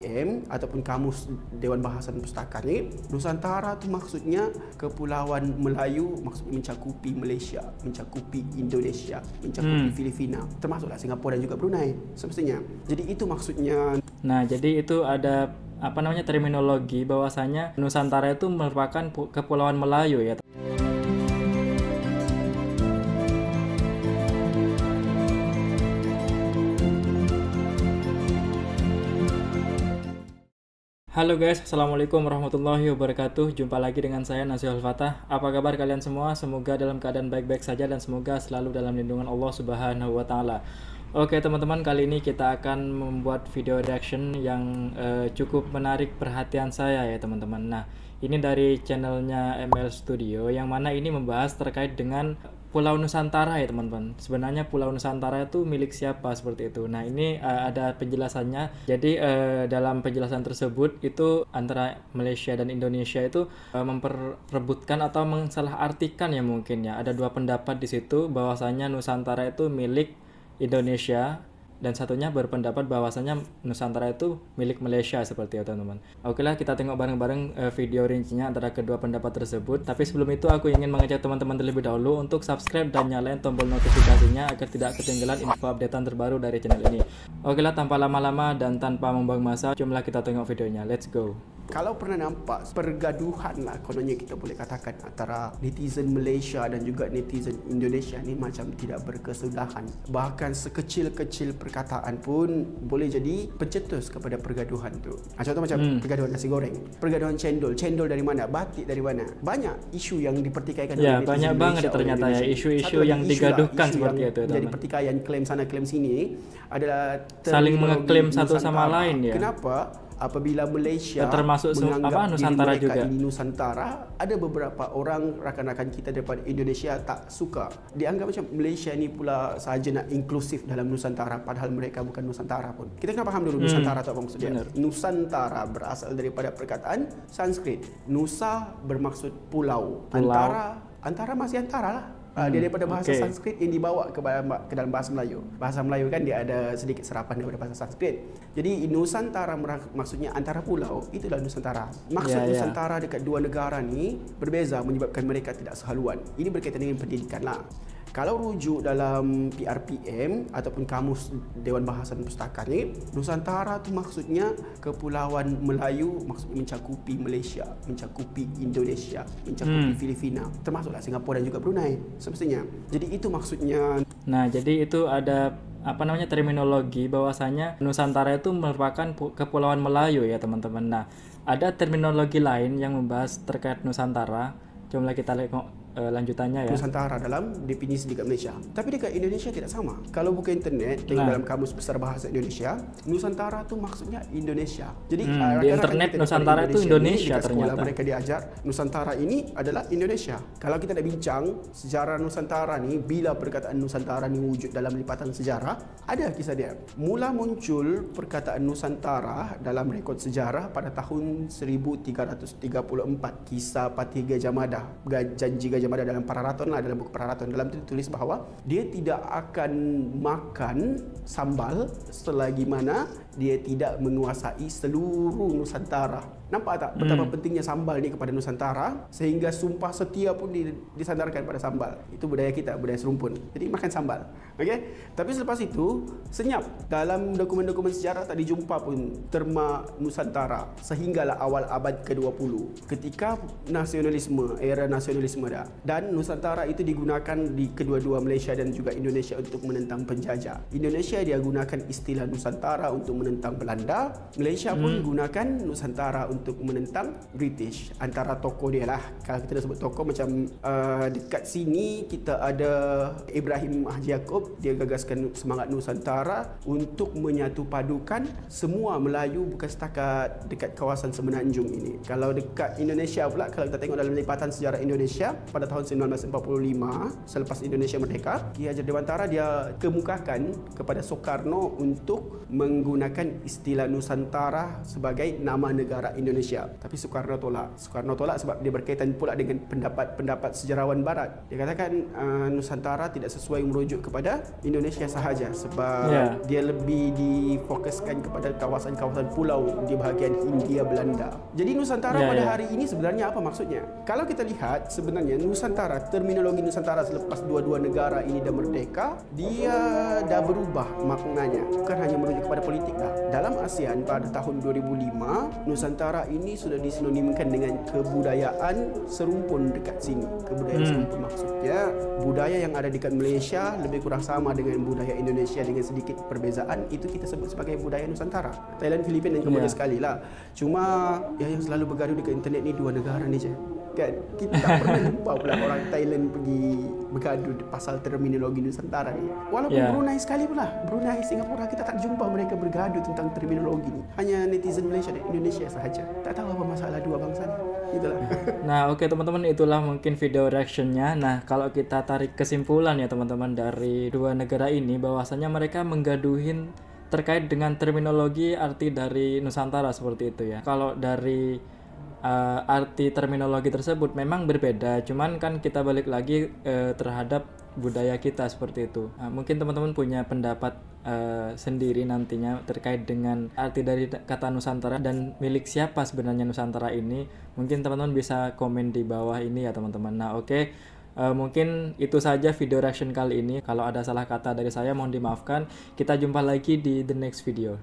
PRPM ataupun Kamus Dewan Bahasa dan Pustaka ni, Nusantara tu maksudnya Kepulauan Melayu, maksudnya mencakupi Malaysia, mencakupi Indonesia, mencakupi Filipina, termasuklah Singapura dan juga Brunei semestinya. Jadi itu maksudnya. Nah, jadi itu ada terminologi bahwasanya Nusantara itu merupakan Kepulauan Melayu ya. Halo guys, Assalamualaikum warahmatullahi wabarakatuh. Jumpa lagi dengan saya Nazihul Fatah. Apa kabar kalian semua? Semoga dalam keadaan baik-baik saja dan semoga selalu dalam lindungan Allah Subhanahu wa taala. Oke teman-teman, kali ini kita akan membuat video reaction yang cukup menarik perhatian saya ya teman-teman. Nah, ini dari channelnya ML Studio yang mana ini membahas terkait dengan Pulau Nusantara ya teman-teman. Sebenarnya Pulau Nusantara itu milik siapa seperti itu. Nah ini ada penjelasannya. Jadi dalam penjelasan tersebut itu antara Malaysia dan Indonesia itu memperebutkan atau mensalahartikan ya mungkin ya. Ada dua pendapat di situ bahwasanya Nusantara itu milik Indonesia dan satunya berpendapat bahwasanya Nusantara itu milik Malaysia seperti itu teman-teman. Oke lah, kita tengok bareng-bareng video rincinya antara kedua pendapat tersebut. Tapi sebelum itu aku ingin mengajak teman-teman terlebih dahulu untuk subscribe dan nyalain tombol notifikasinya agar tidak ketinggalan info updatean terbaru dari channel ini. Oke lah, tanpa lama-lama dan tanpa membuang masa, jomlah kita tengok videonya. Let's go. Kalau pernah nampak pergaduhan lah kononnya kita boleh katakan antara netizen Malaysia dan juga netizen Indonesia ni macam tidak berkesudahan. Bahkan sekecil-kecil perkataan pun boleh jadi pencetus kepada pergaduhan tu. Contoh macam pergaduhan nasi goreng, pergaduhan cendol. Cendol dari mana? Batik dari mana? Banyak isu yang dipertikaikan ya, oleh banyak banget ternyata ya isu-isu yang digaduhkan seperti itu. Jadi pertikaian klaim sana klaim sini adalah saling mengeklaim satu sama lain ya. Kenapa? Apabila Malaysia termasuk menganggap Nusantara diri mereka juga ini Nusantara, ada beberapa orang rakan-rakan kita daripada Indonesia tak suka. Dianggap macam Malaysia ni pula sahaja nak inklusif dalam Nusantara, padahal mereka bukan Nusantara pun. Kita kena faham dulu Nusantara tu apa maksudnya. Nusantara berasal daripada perkataan Sanskrit. Nusa bermaksud pulau. Antara masih antara lah. Dia daripada bahasa Sanskrit yang dibawa ke dalam bahasa Melayu. Bahasa Melayu kan dia ada sedikit serapan daripada bahasa Sanskrit. Jadi Nusantara maksudnya antara pulau, itulah Nusantara. Maksud Nusantara dekat dua negara ni berbeza menyebabkan mereka tidak sehaluan. Ini berkaitan dengan pendidikan lah. Kalau rujuk dalam PRPM ataupun Kamus Dewan Bahasa dan Pustaka ni, Nusantara tu maksudnya Kepulauan Melayu, maksudnya mencakupi Malaysia, mencakupi Indonesia, mencakupi Filipina, termasuklah Singapura dan juga Brunei semestinya. Jadi itu maksudnya. Nah, jadi itu ada terminologi bahwasanya Nusantara itu merupakan Kepulauan Melayu ya teman-teman. Nah, ada terminologi lain yang membahas terkait Nusantara. Coba kita lihat lanjutannya ya. Nusantara dalam definisi dekat Malaysia. Tapi dekat Indonesia tidak sama. Kalau buka internet, tengok dalam Kamus Besar Bahasa Indonesia, Nusantara tu maksudnya Indonesia. Jadi di internet Nusantara itu Indonesia ternyata. Mereka diajar Nusantara ini adalah Indonesia. Kalau kita nak bincang sejarah Nusantara ni, bila perkataan Nusantara ni wujud dalam lipatan sejarah, ada kisah dia. Mula muncul perkataan Nusantara dalam rekod sejarah pada tahun 1334. Kisah Patih Gajah Mada, janji Gajah Mada dalam Pararaton lah, dalam buku Pararaton. Dalam itu ditulis bahawa dia tidak akan makan sambal selagi mana dia tidak menguasai seluruh Nusantara. Nampak tak betapa pentingnya sambal ni kepada Nusantara, sehingga sumpah setia pun disandarkan pada sambal. Itu budaya kita, budaya serumpun. Jadi makan sambal. Okey. Tapi selepas itu senyap, dalam dokumen-dokumen sejarah tak dijumpa pun terma Nusantara sehinggalah awal abad ke-20 ketika nasionalisme, era nasionalisme dah. Dan Nusantara itu digunakan di kedua-dua Malaysia dan juga Indonesia untuk menentang penjajah. Indonesia dia gunakan istilah Nusantara untuk menentang Belanda. Malaysia pun gunakan Nusantara untuk menentang British. Antara tokoh dia lah, kalau kita dah sebut tokoh macam dekat sini kita ada Ibrahim Haji Yaakob. Dia gagaskan semangat Nusantara untuk menyatu padukan semua Melayu, bukan setakat dekat kawasan Semenanjung ini. Kalau dekat Indonesia pula, kalau kita tengok dalam lipatan sejarah Indonesia pada tahun 1945 selepas Indonesia merdeka, Ki Hajar Dewantara dia kemukakan kepada Soekarno untuk menggunakan menggunakan istilah Nusantara sebagai nama negara Indonesia. Tapi Soekarno tolak. Soekarno tolak sebab dia berkaitan pula dengan pendapat sejarawan Barat. Dia katakan Nusantara tidak sesuai merujuk kepada Indonesia sahaja sebab dia lebih difokuskan kepada kawasan-kawasan pulau di bahagian Hindia Belanda. Jadi Nusantara pada hari ini sebenarnya apa maksudnya? Kalau kita lihat sebenarnya Nusantara, terminologi Nusantara selepas dua-dua negara ini dah merdeka, dia dah berubah maknanya. Bukan hanya merujuk kepada politik dah. Dalam ASEAN pada tahun 2005, Nusantara ini sudah disinonimkan dengan kebudayaan serumpun dekat sini. Kebudayaan serumpun maksudnya budaya yang ada dekat Malaysia lebih kurang sama dengan budaya Indonesia dengan sedikit perbezaan, itu kita sebut sebagai budaya Nusantara. Thailand, Filipina dan Kamboja sekali lah. Cuma yang selalu bergaduh dekat internet ni dua negara ni je. Kan? Kita tak pernah jumpa pula orang Thailand pergi bergaduh pasal terminologi Nusantara ni. Walaupun Brunei sekali pula, Brunei, Singapura, kita tak jumpa mereka bergaduh tentang terminologi ni. Hanya netizen Malaysia dan Indonesia sahaja. Tak tahu apa masalah dua bangsa ni. Itulah. Nah, oke teman-teman, itulah mungkin video reactionnya. Nah, kalau kita tarik kesimpulan ya teman-teman dari dua negara ini, bahwasanya mereka menggaduhin terkait dengan terminologi arti dari Nusantara seperti itu ya. Kalau dari arti terminologi tersebut memang berbeda, cuman kan kita balik lagi terhadap budaya kita seperti itu. Mungkin teman-teman punya pendapat sendiri nantinya terkait dengan arti dari kata Nusantara dan milik siapa sebenarnya Nusantara ini. Mungkin teman-teman bisa komen di bawah ini ya teman-teman. Nah oke, mungkin itu saja video reaction kali ini. Kalau ada salah kata dari saya mohon dimaafkan. Kita jumpa lagi di the next video.